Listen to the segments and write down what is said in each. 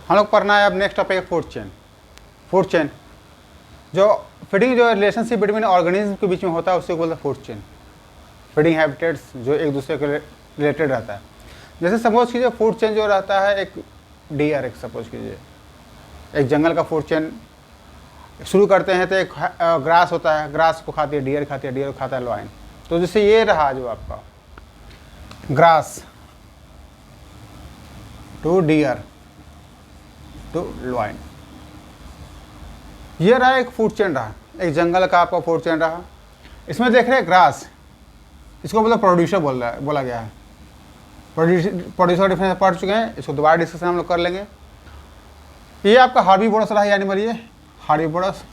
हम लोग पढ़ना है अब नेक्स्ट टॉपिक है फूड चेन। फूड चेन जो फीडिंग जो रिलेशनशिप बिटवीन ऑर्गेनिज्म के बीच में होता है उससे बोलते हैं फूड चेन। फीडिंग हैबिटेट्स जो एक दूसरे के रिलेटेड रहता है। जैसे सपोज कीजिए फूड चेन जो रहता है एक डियर, एक सपोज कीजिए एक जंगल का फूड चेन शुरू करते हैं तो एक ग्रास होता है, ग्रास को खाती है डियर, खाती है डियर को खाता है लॉयन। तो जैसे ये रहा जो आपका grass to deer to lion, ये रहा एक फूड चेन रहा, एक जंगल का आपका फूड चेन रहा। इसमें देख रहे हैं ग्रास, इसको मतलब प्रोड्यूसर बोला गया है। प्रोड्यूसर डिफरेंस पढ़ चुके हैं, इसको दोबारा डिस्कशन हम लोग कर लेंगे। ये आपका हार्बीवोरस रहा एनिमल, ये हार्बीवोरस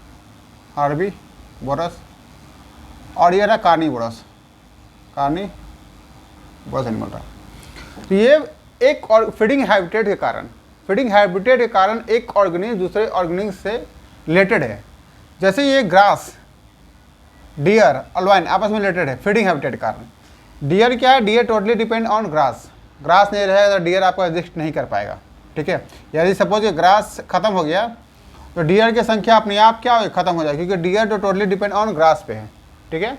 और ये रहा कार्निवोरस एनिमल रहा। तो ये एक और फीडिंग हैबिटेट के कारण एक ऑर्गेनिज्म दूसरे ऑर्गेनिज्म से रिलेटेड है। जैसे ये ग्रास, डियर और लॉयन आपस में रिलेटेड है फीडिंग हैबिटेट के कारण। डियर क्या है, deer totally depend on grass नहीं रहेगा तो डियर आपका एग्जिस्ट नहीं कर पाएगा। ठीक है, यदि सपोज ग्रास खत्म हो गया तो डियर की संख्या अपने आप क्या हो खत्म हो जाएगी, क्योंकि डियर तो टोटली डिपेंड ऑन ग्रास पे है। ठीक है,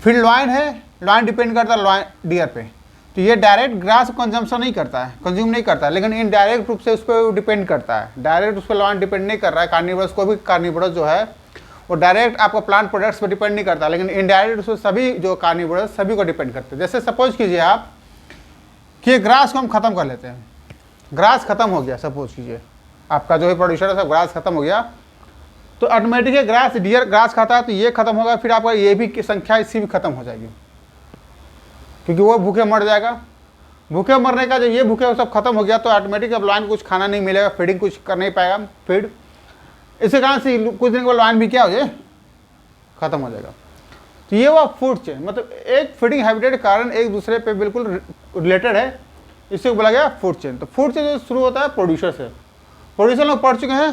फिर लॉयन है, लॉयन डिपेंड करता है डियर पे। तो ये डायरेक्ट ग्रास कंजम्पशन नहीं करता है, कंज्यूम नहीं करता है, लेकिन इनडायरेक्ट रूप से उस पर डिपेंड करता है। डायरेक्ट उस पर लॉयन डिपेंड नहीं कर रहा है। कार्निवोरस को भी, कार्निवोरस जो है वो डायरेक्ट आपको प्लांट प्रोडक्ट्स पर डिपेंड नहीं करता, लेकिन इनडायरेक्ट उसको सभी जो कार्निवोरस सभी को डिपेंड करते हैं। जैसे सपोज कीजिए आप कि ग्रास को हम खत्म कर लेते हैं, ग्रास खत्म हो गया, सपोज कीजिए आपका जो है प्रोड्यूसर है सब ग्रास खत्म हो गया, तो ऑटोमेटिकली ग्रास, डियर ग्रास खाता है तो ये खत्म होगा, फिर आपका ये भी की संख्या इसकी भी खत्म हो जाएगी, क्योंकि वो भूखे मर जाएगा। भूखे मरने का जब ये भूखे सब खत्म हो गया तो ऑटोमेटिक अब लॉयन कुछ खाना नहीं मिलेगा, फीडिंग कुछ कर नहीं पाएगा फीड। इसी कारण से कुछ दिन को लॉयन भी क्या हो जाए खत्म हो जाएगा। तो ये वो फूड चेन, मतलब एक फीडिंग हैबिटेट के कारण एक दूसरे पे बिल्कुल रिलेटेड है, इसे बोला गया फूड चेन। तो फूड चेन जो शुरू होता है प्रोड्यूसर से। प्रोड्यूसर लोग पढ़ चुके हैं,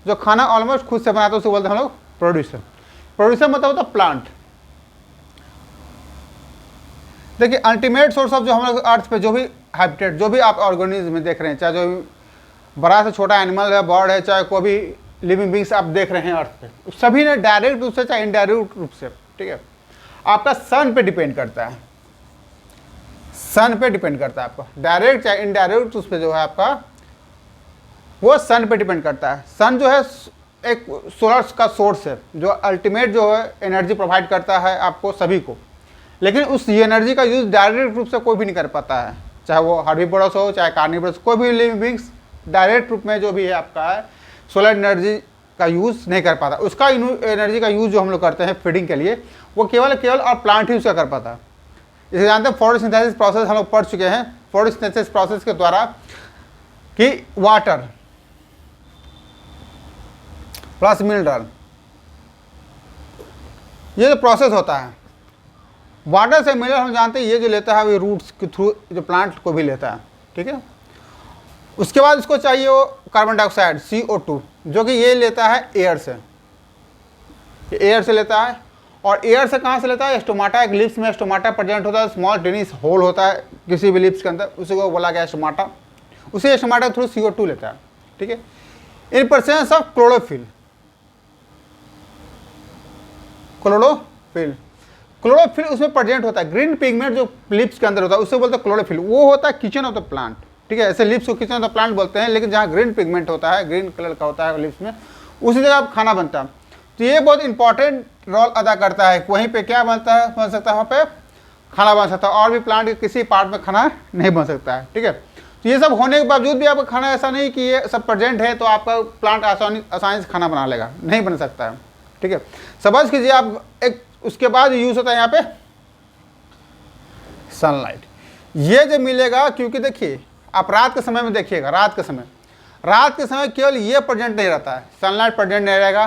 जो खाना ऑलमोस्ट खुद से बनाते हैं उसे बोलते हैं हम लोग प्रोड्यूसर। प्रोड्यूसर मतलब होता है प्लांट। देखिए अल्टीमेट सोर्स ऑफ जो हम लोग अर्थ पे जो भी हैबिटेट, जो भी आप ऑर्गेनिज्म में देख रहे हैं, चाहे जो भी बड़ा से छोटा एनिमल है, बर्ड है, चाहे कोई भी लिविंग बींग्स आप देख रहे हैं अर्थ पे, सभी ने डायरेक्ट रूप से चाहे इनडायरेक्ट रूप से, ठीक है, आपका सन पे डिपेंड करता है। सन पे डिपेंड करता है आपका, डायरेक्ट चाहे इनडायरेक्ट उस पर जो है आपका वो सन पे डिपेंड करता है। सन जो है एक सोलर का सोर्स है जो अल्टीमेट जो है एनर्जी प्रोवाइड करता है आपको सभी को, लेकिन उस एनर्जी का यूज़ डायरेक्ट रूप से कोई भी नहीं कर पाता है, चाहे वो हार्बीवोरस हो चाहे कार्निवोरस, कोई भी लिविंग बींग्स डायरेक्ट रूप में जो भी है आपका है सोलर एनर्जी का यूज़ नहीं कर पाता। उसका एनर्जी का यूज़ जो हम लोग करते हैं फीडिंग के लिए वो केवल और प्लांट ही उसका कर पाता है। इसे जानते हैं फोटोसिंथेसिस प्रोसेस, हम लोग पढ़ चुके हैं फोटोसिंथेसिस प्रोसेस के द्वारा कि वाटर प्लस मिनरल ये जो प्रोसेस होता है, वाटर से मिनरल हम जानते हैं ये जो लेता है वो रूट्स के थ्रू जो प्लांट को भी लेता है। ठीक है, उसके बाद इसको चाहिए वो कार्बन डाइऑक्साइड CO2 जो कि ये लेता है एयर से, एयर से लेता है। और एयर से कहाँ से लेता है, स्टोमाटा, एक लिप्स में स्टोमाटा प्रेजेंट होता है, स्मॉल टेनिस होल होता है किसी भी लिप्स के अंदर, उसी को बोला गया स्टोमाटा, उसी स्टोमाटा के थ्रू CO2 लेता है। ठीक है, in presence of chlorophyll, chlorophyll उसमें प्रेजेंट होता है। ग्रीन पिगमेंट जो लिप्स के अंदर होता है उससे बोलते हैं क्लोरोफिल, वो होता है किचन ऑफ द प्लांट। ठीक है, ऐसे लिप्स को किचन ऑफ द प्लांट बोलते हैं, लेकिन जहाँ ग्रीन पिगमेंट होता है, ग्रीन कलर का होता है लिप्स में, उसी जगह आप खाना बनता है। तो ये बहुत इंपॉर्टेंट रोल अदा करता है, वहीं पे क्या बनता है, बन सकता है वहाँ पे खाना बन सकता है, और भी प्लांट के किसी पार्ट में खाना नहीं बन सकता है। ठीक है, तो ये सब होने के बावजूद भी आपका खाना ऐसा नहीं कि ये सब प्रेजेंट है तो आपका प्लांट आसानी से खाना बना लेगा, नहीं बन सकता है। ठीक है, सपोज कीजिए आप एक, उसके बाद यूज होता है यहाँ पे सनलाइट, ये जो मिलेगा, क्योंकि देखिए आप रात के समय में देखिएगा, रात के समय केवल ये प्रेजेंट नहीं रहता है, सनलाइट प्रेजेंट नहीं रहेगा।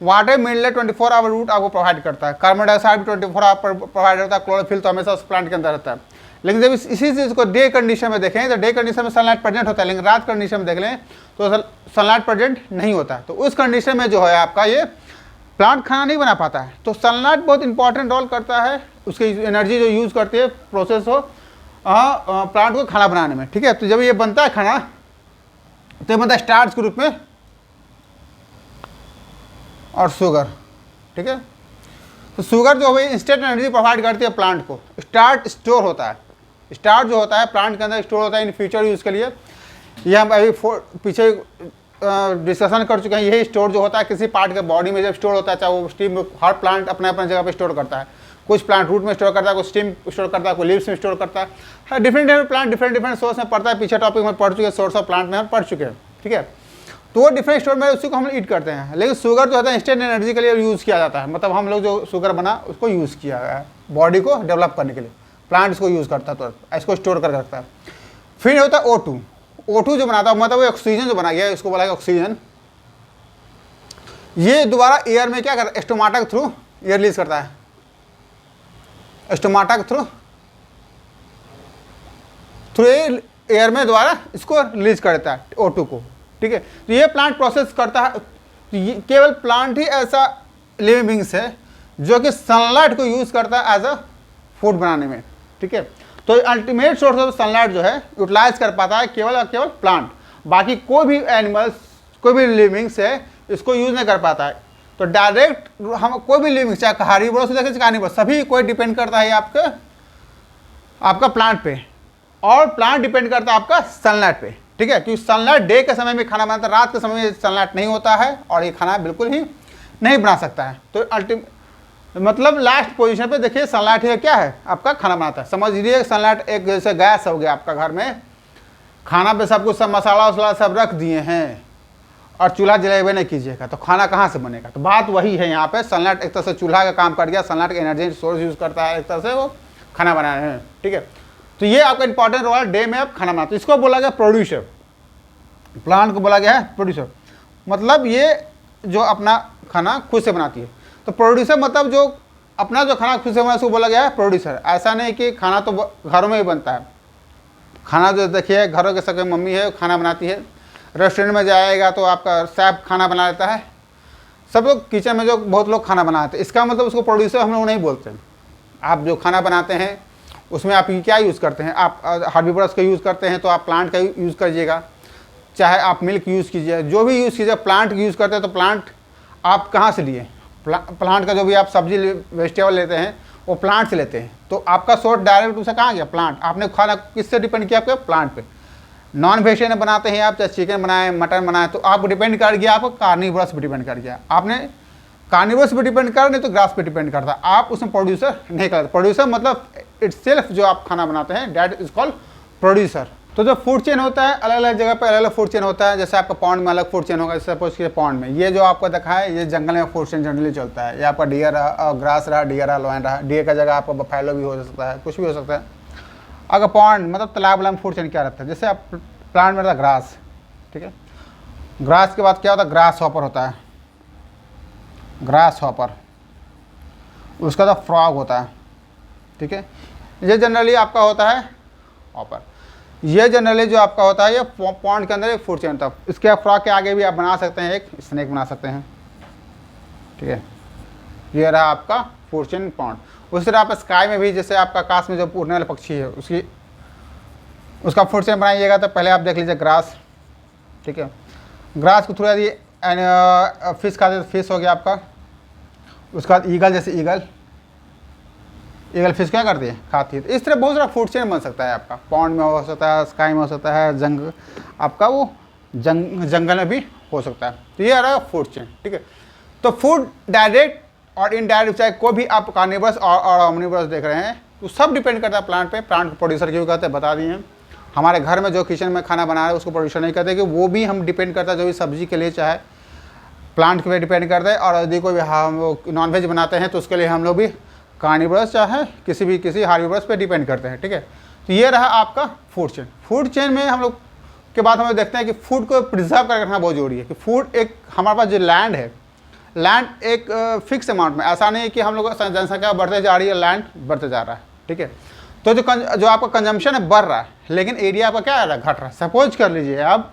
वाटर मिनरल 24 आवर रूट आपको प्रोवाइड करता है, कार्बन डाइऑक्साइड भी 24 आवर प्रोवाइड करता है, क्लोरोफिल तो हमेशा उस प्लांट के अंदर रहता है। लेकिन जब इसी चीज़ को डे कंडीशन में देखें तो डे कंडीशन में सनलाइट प्रेजेंट होता है, लेकिन रात कंडीशन में देख लें तो सनलाइट प्रेजेंट नहीं होता है। तो उस कंडीशन में जो है आपका ये प्लांट खाना नहीं बना पाता है। तो सनलाइट बहुत इंपॉर्टेंट रोल करता है, उसकी एनर्जी जो यूज़ करती है प्रोसेस हो प्लांट को खाना बनाने में। ठीक है, तो जब ये बनता है खाना तो ये मतलब स्टार्च के रूप में और शुगर, ठीक है। तो शुगर जो है इंस्टेंट एनर्जी प्रोवाइड करती है प्लांट को। स्टार्च स्टोर होता है, स्टार्च जो होता है प्लांट के अंदर स्टोर होता है इन फ्यूचर यूज़ के लिए। ये हम अभी पीछे डिस्कशन कर चुके हैं। यही स्टोर जो होता है किसी पार्ट के बॉडी में जब स्टोर होता है, चाहे वो स्टीम, हर प्लांट अपने अपने जगह पे स्टोर करता है। कुछ प्लांट रूट में स्टोर करता है, कुछ स्टीम स्टोर करता है, कोई लीव्स में स्टोर करता है। Different different plant different source में पड़ता है। पीछे टॉपिक में पढ़ चुके, सोर्स ऑफ प्लांट में हम पढ़ चुके हैं, ठीक है। तो वो डिफरेंट स्टोर में उसी को हम ईट करते हैं। लेकिन शुगर जो होता है इंस्टेंट एनर्जी के लिए यूज़ किया जाता है। मतलब हम लोग जो शुगर बना उसको यूज़ किया गया है बॉडी को डेवलप करने के लिए। प्लांट इसको यूज़ करता है, तो इसको स्टोर कर रखता है। फिर होता है O2। O2 जो बनाता है मतलब वो ऑक्सीजन जो बना गया है, इसको बोला गया ऑक्सीजन। ये दोबारा एयर में क्या करता है, स्टोमाटा के थ्रू एयर रिलीज करता है, स्टोमाटा के थ्रू एयर में दोबारा इसको रिलीज कर देता है O2 को, ठीक है। तो ये प्लांट प्रोसेस करता है। तो ये केवल प्लांट ही ऐसा लिविंग बींग्स है जो कि सनलाइट को यूज़ करता है एज अ फूड बनाने में, ठीक है। तो अल्टीमेट सोर्स ऑफ सनलाइट जो है यूटिलाइज कर पाता है केवल और केवल प्लांट। बाकी कोई भी एनिमल्स, कोई भी लिविंग्स है इसको यूज़ नहीं कर पाता है। तो डायरेक्ट हम कोई भी लिविंग, चाहे कार्निवोरस से चाहे कार्निवोरस, सभी कोई डिपेंड करता है आपका प्लांट पे, और प्लांट डिपेंड करता है आपका सनलाइट पे, ठीक है। क्योंकि सनलाइट डे के समय में खाना बनाता है, रात के समय में सनलाइट नहीं होता है और ये खाना बिल्कुल ही नहीं बना सकता है। तो मतलब लास्ट पोजीशन पे देखिए सनलाइट है क्या है, आपका खाना बनाता है। समझ लीजिए सनलाइट एक जैसे गैस हो गया आपका घर में, खाना पे सब कुछ सब मसाला वसाला सब रख दिए हैं और चूल्हा जलाए नहीं कीजिएगा तो खाना कहाँ से बनेगा। तो बात वही है यहाँ पे, सनलाइट एक तरह से चूल्हा का काम कर गया, सनलाइट का एनर्जी सोर्स यूज़ करता है, एक तरह से वो खाना बनाने हैं, ठीक है। तो ये आपका इंपॉर्टेंट रोल डे में आप खाना बनाते हैं। इसको बोला गया प्रोड्यूसर, प्लांट को बोला गया है प्रोड्यूसर। मतलब ये जो अपना खाना खुद से बनाती है। तो प्रोड्यूसर मतलब जो अपना जो खाना खुद से बनाता है उसको बोला गया है प्रोड्यूसर। ऐसा नहीं कि खाना तो घरों में ही बनता है। खाना जो देखिए घरों के सबके मम्मी है खाना बनाती है, रेस्टोरेंट में जाएगा तो आपका शेफ खाना बना लेता है, सब लोग किचन में जो बहुत लोग खाना बनाते हैं। इसका मतलब उसको प्रोड्यूसर हम लोग नहीं बोलते। आप जो खाना बनाते हैं उसमें आप क्या यूज़ करते हैं, आप हार्बीवरस का यूज़ करते हैं तो आप प्लांट का यूज़ करिएगा, चाहे आप मिल्क यूज़ कीजिए, जो भी यूज़ कीजिए, प्लांट यूज़ करते हैं। तो प्लांट आप कहाँ से लिए, प्लांट का जो भी आप सब्जी वेजिटेबल लेते हैं वो प्लांट से लेते हैं। तो आपका सोर्स डायरेक्ट उसे कहाँ गया, प्लांट। आपने खाना किससे डिपेंड किया, आपके प्लांट पे। नॉन वेजिटेरियन बनाते हैं आप, चाहे चिकन बनाए मटन बनाए, तो आप डिपेंड कर गया, आपको कार्निवोरस पे डिपेंड कर गया। आपने कार्निवोरस पे डिपेंड कर, नहीं तो ग्रास पे डिपेंड करता। आप उसमें प्रोड्यूसर नहीं करते। प्रोड्यूसर मतलब इटसेल्फ जो आप खाना बनाते हैं दैट इज कॉल्ड प्रोड्यूसर। तो जो फूड चेन होता है अलग अलग जगह पे अलग अलग फूड चेन होता है। जैसे आपका पॉन्ड में अलग फूड चेन होगा, जैसे सपोज कि पॉन्ड में ये जो आपको दिखा है ये जंगल में फूड चेन जनरली चलता है। ये आपका डियर रहा, ग्रास रहा, डियर रहा, लॉयन रहा। डियर का जगह आपका बफेलो भी हो सकता है, कुछ भी हो सकता है। अगर पॉन्ड मतलब तालाब वाला फूड चेन क्या रहता है, जैसे आप प्लांट में रहता है ग्रास, ठीक है। ग्रास के बाद क्या होता है, ग्रास हॉपर होता है, ग्रास हॉपर। उसका तो फ्रॉग होता है, ठीक है। ये जनरली आपका होता है हॉपर। ये जनरली जो आपका होता है ये पॉन्ड के अंदर एक फूड चेन होता है। इसके फ्रॉग के आगे भी आप बना सकते हैं, एक स्नेक बना सकते हैं, ठीक है। ये रहा आपका फूड चेन पॉन्ड। उसी तरह आप स्काई में भी, जैसे आपका आकाश में जो उड़ने वाला पक्षी है उसका फूड चेन बनाइएगा तो पहले आप देख लीजिए ग्रास, ठीक है। ग्रास को थोड़ा ये फिश खाते, फिश हो गया आपका। उसके बाद ईगल, जैसे ईगल फिश क्या करती है, खाती है। तो इस तरह बहुत सारा फूड चेन बन सकता है आपका। पॉन्ड में हो सकता है, स्काई में हो सकता है, आपका वो जंगल में भी हो सकता है। तो ये आ रहा है फूड चेन, ठीक है। तो फूड डायरेक्ट और इनडायरेक्ट, चाहे कोई भी आप कार्निवोरस और ओमनिवोरस देख रहे हैं, तो सब डिपेंड करता है प्लांट पे। प्लांट को प्रोड्यूसर क्यों कहते हैं बता दिए हैं। हमारे घर में जो किचन में खाना बना रहे हैं उसको प्रोड्यूसर नहीं कहते, कि वो भी हम डिपेंड करता है जो भी सब्जी के लिए, चाहे प्लांट के लिए डिपेंड करता है। और यदि कोई हम नॉन वेज बनाते हैं तो उसके लिए हम लोग भी कार्निवोरस चाहे किसी हार्बिवोरस पे डिपेंड करते हैं, ठीक है। तो ये रहा आपका फूड चेन। फूड चेन में हम लोग के बाद हम लोग देखते हैं कि फूड को प्रिजर्व करके रखना बहुत जरूरी है। कि फूड एक हमारे पास जो लैंड है, लैंड एक फिक्स अमाउंट में, ऐसा नहीं है कि हम लोग जनसंख्या बढ़ते जा रही है, लैंड बढ़ते जा रहा है, ठीक है। तो जो आपका कंजम्पशन है बढ़ रहा है, लेकिन एरिया आपका क्या आ रहा है, घट रहा है। सपोज कर लीजिए अब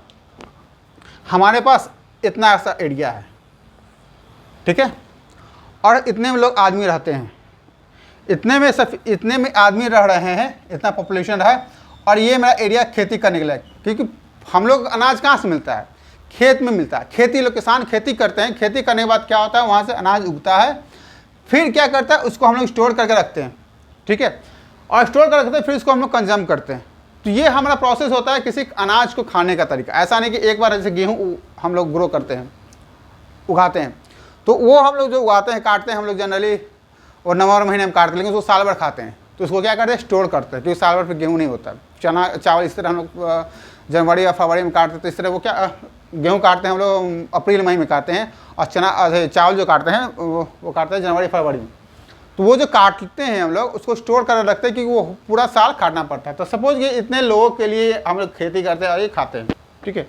हमारे पास इतना ऐसा एरिया है, ठीक है, और इतने में लोग आदमी रहते हैं, इतने में आदमी रह रहे हैं, इतना पॉपुलेशन रहा है, और ये मेरा एरिया खेती करने के लिए, क्योंकि हम लोग अनाज कहाँ से मिलता है? खेत में मिलता है। खेती लोग किसान खेती करते हैं, खेती करने के बाद क्या होता है, वहाँ से अनाज उगता है, फिर क्या करता है, उसको हम लोग स्टोर करके रखते हैं, ठीक है, और स्टोर कर रखते हैं, फिर उसको हम लोग कंज्यूम करते हैं। तो ये हमारा प्रोसेस होता है किसी अनाज को खाने का तरीका। ऐसा नहीं कि एक बार जैसे गेहूँ हम लोग ग्रो करते हैं, उगाते हैं, तो वो हम लोग जो उगाते हैं, काटते हैं हम लोग जनरली, और नवंबर महीने में काटते हैं, लेकिन उसको साल भर खाते हैं। तो उसको क्या करते हैं, स्टोर करते हैं, क्योंकि साल भर फिर गेहूँ नहीं होता। चना चावल इस तरह हम लोग जनवरी या फरवरी में काटते हैं, तो इस तरह वो क्या गेहूँ काटते हैं हम लोग अप्रैल मई में काटते हैं, और चना चावल जो काटते हैं वो काटते हैं जनवरी फरवरी में। तो वो जो काटते हैं हम लोग उसको स्टोर कर रखते हैं, क्योंकि वो पूरा साल काटना पड़ता है। तो सपोज कि इतने लोगों के लिए हम लोग खेती करते हैं और ये खाते हैं, ठीक है।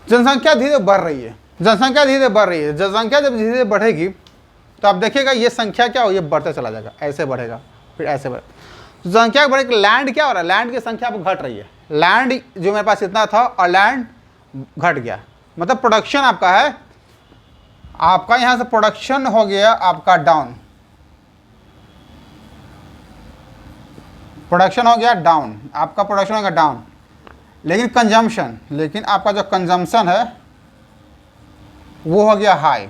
जनसंख्या धीरे धीरे बढ़ रही है, जनसंख्या धीरे धीरे बढ़ रही है। जनसंख्या जब धीरे धीरे बढ़ेगी तो आप देखिएगा ये संख्या क्या हो, ये बढ़ते चला जाएगा, ऐसे बढ़ेगा, फिर ऐसे बढ़ेगा। तो जनसंख्या बढ़ेगी, लैंड क्या हो रहा है, लैंड की संख्या अब घट रही है। लैंड जो मेरे पास इतना था और लैंड घट गया, मतलब प्रोडक्शन आपका है, आपका यहाँ से प्रोडक्शन हो गया आपका डाउन, प्रोडक्शन हो गया डाउन, आपका प्रोडक्शन हो गया डाउन। लेकिन कंजम्पशन, लेकिन आपका जो कंजम्पशन है वो हो गया हाई।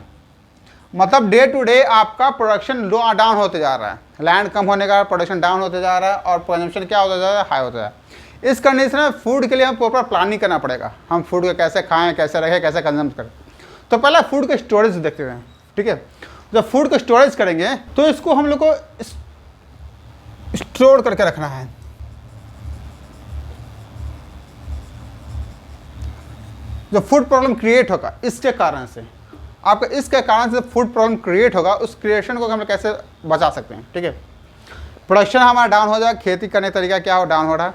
मतलब डे टू डे आपका प्रोडक्शन डाउन होते जा रहा है, लैंड कम होने का प्रोडक्शन डाउन होते जा रहा है, और कंजम्पशन क्या होता जा रहा है, हाई होता जा रहा है। इस कंडीशन में फूड के लिए हम प्रॉपर प्लानिंग करना पड़ेगा, हम फूड को कैसे खाएं, कैसे रखें, कैसे कंज्यूम करें। तो पहले फूड के स्टोरेज देखते हैं, ठीक है। जब फूड को स्टोरेज करेंगे तो इसको हम लोग को स्टोर करके रखना है। जो फूड प्रॉब्लम क्रिएट होगा इसके कारण से, आपका इसके कारण से फूड प्रॉब्लम क्रिएट होगा, उस क्रिएशन को हम लोग कैसे बचा सकते हैं, ठीक है। प्रोडक्शन हमारा डाउन हो जाएगा, खेती करने का तरीका क्या हो, डाउन हो रहा है,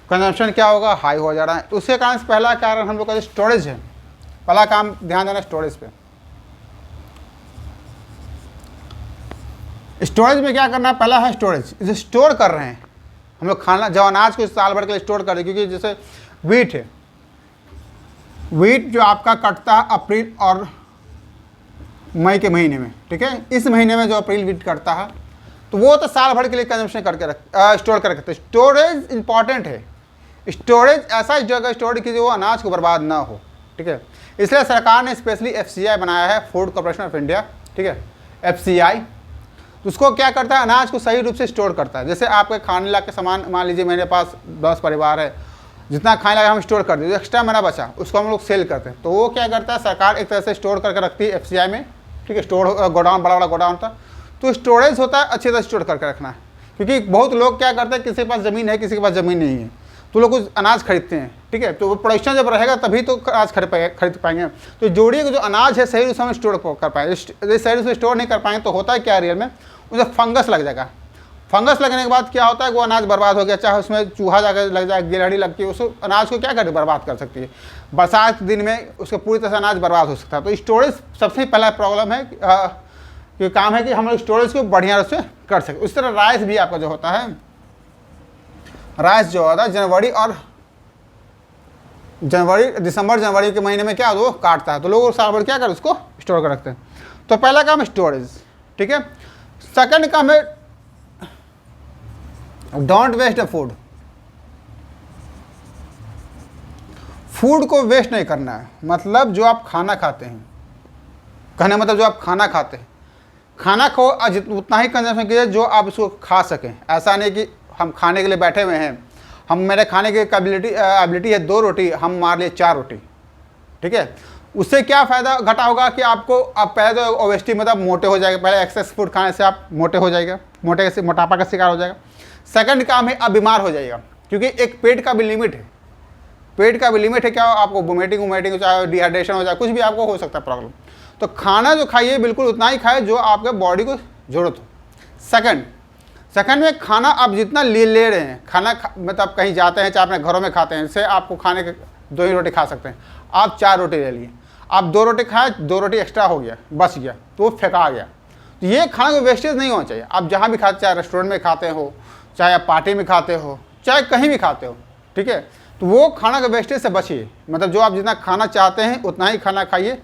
कंजम्पशन क्या होगा, हाई हो जा रहा है। तो उसके कारण से पहला कारण हम लोग का स्टोरेज है, पहला काम ध्यान देना स्टोरेज पे। स्टोरेज में क्या करना है, पहला है स्टोरेज। इसे स्टोर कर रहे हैं हम लोग खाना, जब अनाज को साल भर के लिए स्टोर कर रहे हैं, क्योंकि जैसे व्हीट है, व्हीट जो आपका कटता है अप्रैल और मई के महीने में, ठीक है। इस महीने में जो अप्रैल व्हीट कटता है तो वो तो साल भर के लिए कंजम्पशन करके स्टोर कर रखते हैं। स्टोरेज इंपॉर्टेंट है, स्टोरेज ऐसा जगह स्टोर की जो वो अनाज को बर्बाद ना हो, ठीक है। इसलिए सरकार ने स्पेशली FCI बनाया है, फूड कॉर्पोरेशन ऑफ इंडिया, ठीक है, FCI। उसको क्या करता है, अनाज को सही रूप से स्टोर करता है। जैसे आपके खाने लायक के सामान, मान लीजिए मेरे पास 10 परिवार है, जितना खाने लगा हम स्टोर कर दें, जो एक्स्ट्रा मेरा बचा उसको हम लोग सेल करते हैं। तो वो क्या करता है, सरकार एक तरह से स्टोर करके रखती है FCI में, ठीक है। स्टोर गोडाउन, बड़ा बड़ा गोडाउन था, तो स्टोरेज होता है अच्छी तरह स्टोर करके रखना है। क्योंकि बहुत लोग क्या करते हैं, किसी के पास ज़मीन है, किसी के पास ज़मीन नहीं है, तो लोग कुछ अनाज खरीदते हैं, ठीक है। तो वो प्रोडक्शन जब रहेगा तभी तो अनाज खरीद पाएंगे। तो जोड़िए कि जो अनाज है सही रूप से हम स्टोर कर पाएंगे। सही रूप से स्टोर नहीं कर पाएंगे तो होता है क्या रियल में, उसे फंगस लग जाएगा। फंगस लगने के बाद क्या होता है, वो अनाज बर्बाद हो गया, चाहे उसमें चूहा जाकर लग जाए, गिलहरी लगती है, उस अनाज को क्या कर बर्बाद कर सकती है। बरसात के दिन में उसका पूरी तरह से अनाज बर्बाद हो सकता है। तो स्टोरेज सबसे पहला प्रॉब्लम है कि काम है कि हम लोग स्टोरेज को बढ़िया रूप से कर सकें। उस तरह राइस भी आपका जो होता है, राइस जो होता है दिसंबर जनवरी के महीने में क्या वो काटता है, तो लोग साल भर क्या कर उसको स्टोर कर रखते हैं। तो पहला काम स्टोरेज, ठीक है। सेकंड काम है don't waste the food. Food को वेस्ट नहीं करना है, मतलब जो आप खाना खाते हैं, कहने मतलब जो आप खाना खाते हैं, खाना को उतना ही कंजम्पशन कीजिए जो आप उसको खा सकें। ऐसा नहीं कि हम खाने के लिए बैठे हुए हैं, हम मेरे खाने की एबिलिटी है 2 रोटी, हम मार लिए 4 रोटी, ठीक है। उससे क्या फ़ायदा घटा होगा कि आपको, आप पहले तो ओबेसिटी मतलब मोटे हो जाएगा, पहले एक्सेस फूड खाने से आप मोटे हो जाएगा, मोटापा का शिकार हो जाएगा। सेकंड काम है अब बीमार हो जाएगा, क्योंकि एक पेट का भी लिमिट है, पेट का भी लिमिट है। क्या आपको वोमिटिंग चाहे डिहाइड्रेशन हो जाए, कुछ भी आपको हो सकता है प्रॉब्लम। तो खाना जो खाइए बिल्कुल उतना ही खाए जो आपके बॉडी को ज़रूरत हो। सेकंड में खाना आप जितना ले रहे हैं, मतलब आप कहीं जाते हैं, चाहे अपने घरों में खाते हैं, इससे आपको खाने के 2 ही रोटी खा सकते हैं। आप 4 रोटी ले लिए, आप 2 रोटी खाए, 2 रोटी एक्स्ट्रा हो गया, बच गया, तो वो फेंका गया। तो ये खाना को वेस्टेज नहीं होना चाहिए। आप जहाँ भी खाते, चाहे रेस्टोरेंट में खाते हो, चाहे आप पार्टी में खाते हो, चाहे कहीं भी खाते हो, ठीक है। तो वो खाना के वेस्टेज से बचिए, मतलब जो आप जितना खाना चाहते हैं उतना ही खाना खाइए,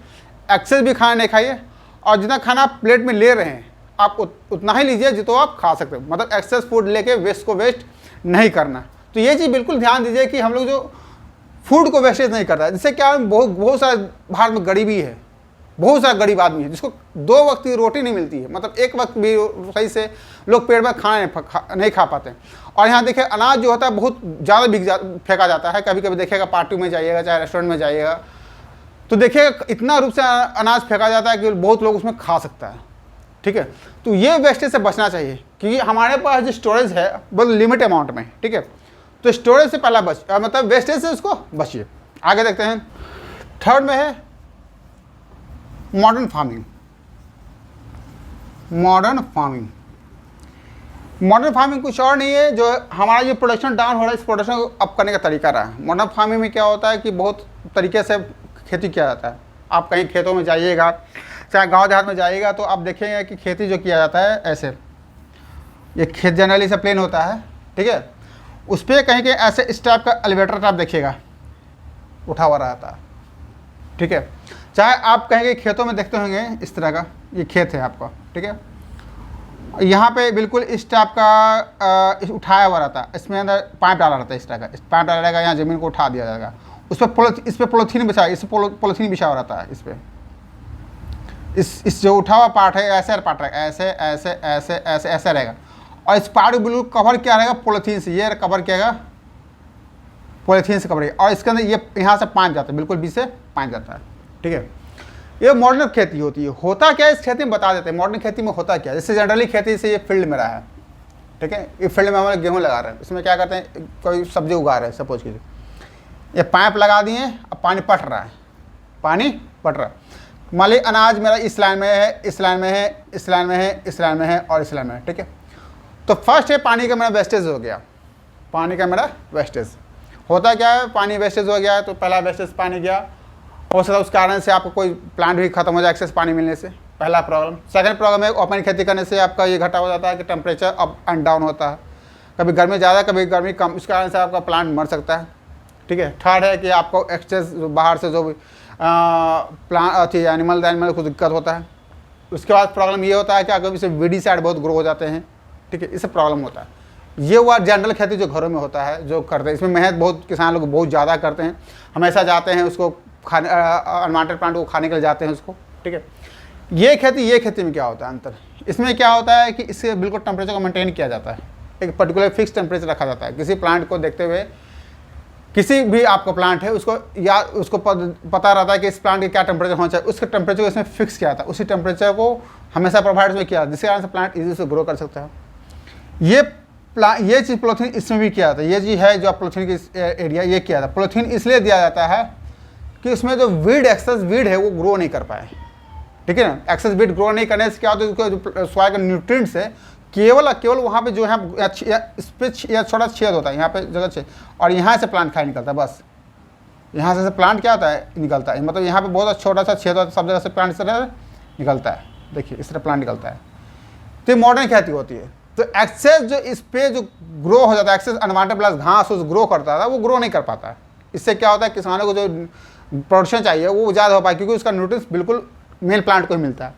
एक्सेस भी खाना नहीं खाइए, और जितना खाना आप प्लेट में ले रहे हैं आप उतना ही लीजिए जितना आप खा सकते हो। मतलब एक्सेस फूड लेके वेस्ट को वेस्ट नहीं करना। तो ये चीज़ बिल्कुल ध्यान दीजिए कि हम लोग जो फूड को वेस्टेज नहीं करता है। जिससे क्या है, बहुत सारे भारत में गरीबी है, बहुत सारा गरीब आदमी है जिसको 2 वक्त की रोटी नहीं मिलती है, मतलब एक वक्त भी सही से लोग पेट में खाना नहीं खा पाते हैं। और यहाँ देखिए अनाज जो होता है बहुत ज़्यादा फेंका जाता है। कभी कभी देखिएगा पार्टी में जाइएगा, चाहे रेस्टोरेंट में जाइएगा, तो देखिएगा इतना रूप से अनाज फेंका जाता है कि बहुत लोग उसमें खा सकता है। ठीक है, तो ये वेस्टेज से बचना चाहिए, क्योंकि हमारे पास जो स्टोरेज है बहुत लिमिट अमाउंट में। ठीक है, तो स्टोरेज से पहला मतलब वेस्टेज से उसको बचिए। आगे देखते हैं, थर्ड में है मॉडर्न फार्मिंग। मॉडर्न फार्मिंग कुछ और नहीं है, जो हमारा ये प्रोडक्शन डाउन हो रहा है, इस प्रोडक्शन को अप करने का तरीका रहा है। मॉडर्न फार्मिंग में क्या होता है कि बहुत तरीके से खेती किया जाता है। आप कहीं खेतों में जाइएगा, चाहे गांव देहात में जाइएगा, तो आप देखेंगे कि खेती जो किया जाता है ऐसे, ये खेत जनरली से प्लेन होता है। ठीक है, उस पर कहीं कहीं ऐसे इस टाइप का एलिवेटर आप देखिएगा उठा हुआ रहता है। ठीक है, चाहे आप कहेंगे खेतों में देखते होंगे इस तरह का, ये खेत है आपका। ठीक है, यहाँ पे बिल्कुल इस टाइप का उठाया हुआ रहता है, इसमें अंदर पाइप डाला रहता है इस तरह का, इस पाइप डाला रहेगा, यहाँ ज़मीन को उठा दिया जाएगा, उस पर इस पर पॉलीथीन बिछा, इस पॉलीथीन बिछा हुआ रहता है इस पर। इस जो उठा हुआ पार्ट है ऐसे पार्ट रहेगा, ऐसे ऐसे ऐसे ऐसे ऐसे रहेगा, और इस पार्ट को बिल्कुल कवर किया रहेगा पॉलीथीन से, ये कवर किया पॉलीथीन से कवर, और इसके अंदर ये यहाँ से पाइप जाता है, बिल्कुल बीच से पाइप जाता है। ठीक है, ये मॉडर्न खेती होती है। होता क्या है इस खेती में बता देते हैं, मॉडर्न खेती में होता क्या है। जैसे जनरली खेती से ये फील्ड में रहा है, ठीक है, ये फील्ड में हमारे गेहूँ लगा रहे हैं, इसमें क्या करते हैं, कोई सब्जी उगा रहे हैं सपोज कीजिए, ये पाइप लगा दिए, अब पानी पट रहा है, पानी पट रहा है। मान लीजिए अनाज मेरा इस लाइन में है, इस लाइन में है, इस लाइन में है, इस लाइन में है और इस लाइन में है। ठीक है, तो फर्स्ट है पानी का मेरा वेस्टेज हो गया, पानी का मेरा वेस्टेज होता क्या है, पानी वेस्टेज हो गया है, तो पहला वेस्टेज पानी गया, हो सकता है उस कारण से आपको कोई प्लांट भी खत्म हो जाए एक्सेस पानी मिलने से, पहला प्रॉब्लम। सेकंड प्रॉब्लम है ओपन खेती करने से आपका ये घटा हो जाता है कि टेम्परेचर अप एंड डाउन होता है, कभी गर्मी ज़्यादा कभी गर्मी कम, इस कारण से आपका प्लांट मर सकता है। ठीक है, थर्ड है कि आपको एक्सेस बाहर से जो प्लांट एनिमल को दिक्कत होता है। उसके बाद प्रॉब्लम ये होता है कि अगर इसे वीडी साइड बहुत ग्रो हो जाते हैं। ठीक है, इससे प्रॉब्लम होता है। ये हुआ जनरल खेती जो घरों में होता है, जो करते हैं, इसमें मेहनत बहुत किसान लोग बहुत ज़्यादा करते हैं, हमेशा जाते हैं उसको खाने, अनवांटेड प्लांट को खाने के लिए जाते हैं उसको। ठीक है, ये खेती में क्या होता है अंतर, इसमें क्या होता है कि इससे बिल्कुल टेम्परेचर को मेंटेन किया जाता है, एक पर्टिकुलर फिक्स टेम्परेचर रखा जाता है। किसी प्लांट को देखते हुए, किसी भी आपका प्लांट है उसको पता रहता है कि इस प्लांट का क्या टेम्परेचर होना चाहिए, उसके टेम्परेचर को इसमें फिक्स किया जाता है, उसी टेम्परेचर को हमेशा प्रोवाइड में किया, जिसके कारण से प्लांट इजी से ग्रो कर सकता है। ये चीज़ पॉलीथीन इसमें भी किया जाता है। ये चीज़ है जो पॉलीथीन की एरिया ये किया जाता है। पॉलीथीन इसलिए दिया जाता है कि उसमें जो एक्सेस वीड है वो ग्रो नहीं कर पाए। ठीक है ना, एक्सेस वीड ग्रो नहीं करने से क्या होता है, उसको जो सॉइल का न्यूट्रिएंट्स है केवल वहाँ पे जो है इस पर छोटा छेद होता है, यहाँ पे जगह छेद, और यहाँ से प्लांट खाई निकलता है, बस यहाँ से प्लांट क्या होता है निकलता है, मतलब यहाँ पे बहुत छोटा सा छेद होता है, सब जगह से प्लांट इस तरह निकलता है। देखिए इस तरह प्लांट निकलता है। तो ये मॉडर्न खेती होती है। तो एक्सेस जो इस पे जो ग्रो हो जाता है, एक्सेस अनवांटेड प्लस घास उस ग्रो करता था, वो ग्रो नहीं कर पाता है। इससे क्या होता है, किसानों को जो प्रोडक्शन चाहिए वो ज़्यादा हो पाए, क्योंकि उसका न्यूट्रिएंट्स बिल्कुल मेन प्लांट को ही मिलता है।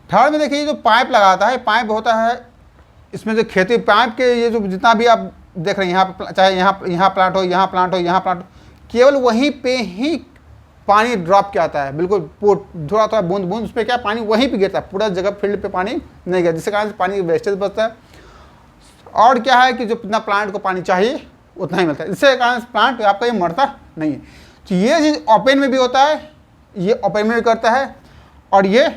थर्ड में देखिए जो पाइप लगाता है, पाइप होता है इसमें जो खेती पाइप के ये जो जितना भी आप देख रहे हैं, यहाँ पे चाहे यहाँ प्लांट हो, यहाँ प्लांट हो, यहाँ प्लांट हो, केवल वहीं पे ही पानी ड्रॉप किया आता है, बिल्कुल थोड़ा थोड़ा बूंद बूंद, उस पर क्या पानी वहीं पे गिरता है, पूरा जगह फील्ड पे पानी नहीं गिरता, जिसके कारण से पानी की वेस्टेज बचता है। और क्या है कि जो जितना प्लांट को पानी चाहिए उतना ही मिलता है, इससे कारण प्लांट आपका ये मरता नहीं है। तो ये चीज़ ओपन में भी होता है, ये ओपन में भी करता है, और ये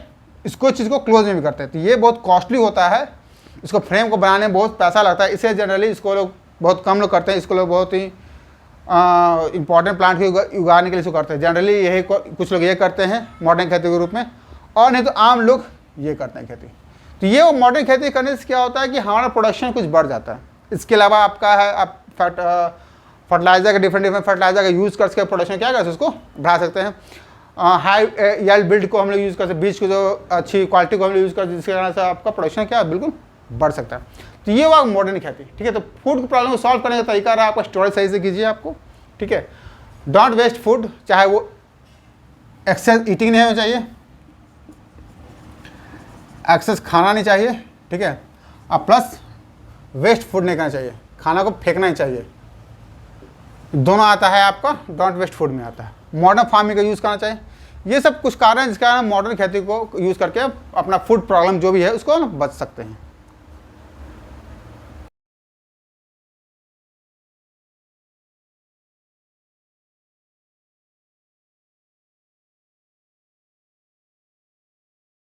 इसको चीज़ को क्लोज में भी करता है। तो ये बहुत कॉस्टली होता है, इसको फ्रेम को बनाने में बहुत पैसा लगता है, इसे जनरली इसको लोग बहुत कम लोग करते हैं, इसको लोग बहुत ही इंपॉर्टेंट प्लांट के उगाने के लिए इसको करते हैं। जनरली यही कुछ लोग ये करते हैं मॉडर्न खेती के रूप में, और नहीं तो आम लोग ये करते हैं खेती। तो ये वो मॉडर्न खेती करने से क्या होता है कि हमारा प्रोडक्शन कुछ बढ़ जाता है। इसके अलावा आपका है आप फर्टिलाइजर का डिफरेंट फर्टिलाइजर का यूज़ करके प्रोडक्शन क्या कर उसको बढ़ा सकते हैं। हाई यील्ड बिल्ड को हम लोग यूज़ करते हैं, बीज को जो अच्छी क्वालिटी को हम लोग यूज़ करते हैं, जिसके कारण से आपका प्रोडक्शन क्या है बिल्कुल बढ़ सकता है। तो ये हुआ मॉडर्न खेती। ठीक है, तो फूड की प्रॉब्लम को सॉल्व करने का तरीका रहा आपका स्टोरेज सही से कीजिए आपको। ठीक है, डोंट वेस्ट फूड, चाहे वो एक्सेस ईटिंग नहीं होना चाहिए, एक्सेस खाना नहीं चाहिए। ठीक है, अब प्लस वेस्ट फूड नहीं करना चाहिए, खाना को फेंकना नहीं चाहिए। दोनों आता है आपका डोंट वेस्ट फूड में आता है। मॉडर्न फार्मिंग का यूज़ करना चाहिए। ये सब कुछ कारण है जिसके कारण मॉडर्न खेती को यूज़ करके अपना फूड प्रॉब्लम जो भी है उसको बच सकते हैं।